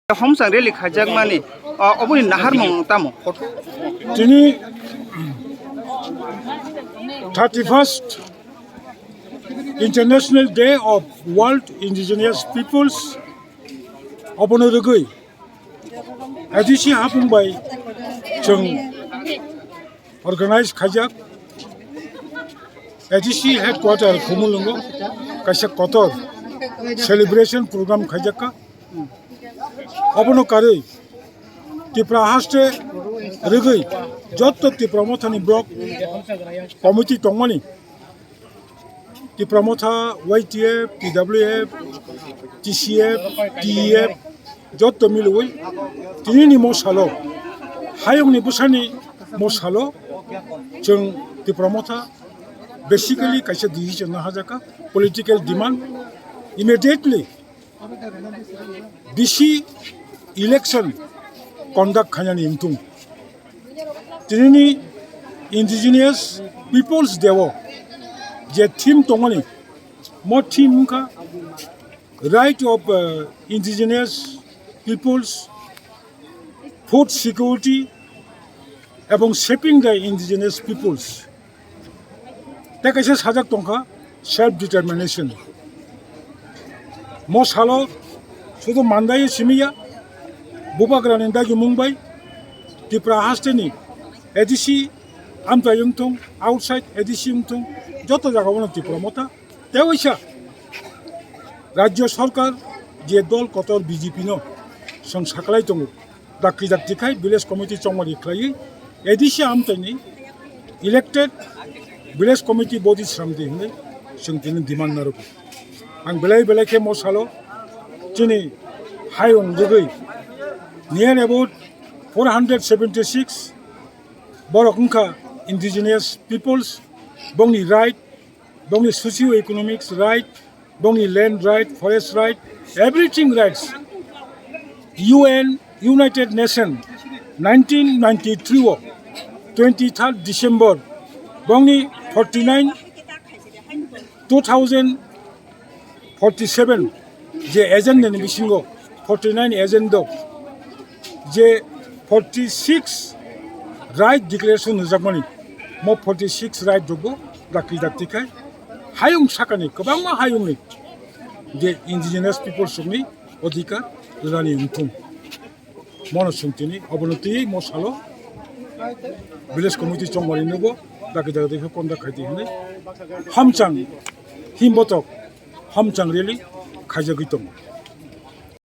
Homsang really khajak mani obuni nahar mong tamo Tini 31st International Day of World Indigenous Peoples Obonorugui Adisi hapung by Chung organized Khajak Adisi headquarter Kumulungo Kasak Kotor celebration program Khajaka Obono Kare Tipra Haste Rugui Jotto Tipramotani Block Committee Tongmani Tipramotha YTF, TWF, TCF, TEF Jotto Milui Tinini Mosalo Hayong Busani Mosalo Chung Tipramotha basically Kaisa decision na Hajaka political demand immediately BC election conduct Khanyani Imtung Tinini indigenous peoples dewo je team tongani mo team ka right of indigenous peoples food security এবং shaping the indigenous peoples ta kaisa sajak tongka self determination mo salo sudo mandai simiya bubagranin dagi mumbai Tipra hasteni edisi amta yungtung outside edisi yungtung joto jaga bono Tipramotha teoisa rajyo sarkar je dol kotor BJP no song saklai tongo dakki daktikai village committee chongmari khlai edisi amtani elected village committee body samde hne sungtini demand naru ang belai belai ke mo salo tini hayong jogoi near about 476 Borokungka indigenous peoples bongni right bongni socio-economics right bongni land right forest right everything rights UN United Nations 1993 23rd December bongni 49 2047 je agenda ni bisingo 49 agenda je 46 right declaration hujagmani mo 46 right dogo dakki daktikai hayung sakani kobangma hayungni je indigenous people sungni odhikar rani umtung mono sungtini obonoti mo salo village committee chongmari nugo dakki dakti konda khaiti hne hamchang himbotok hamchang really khajagitong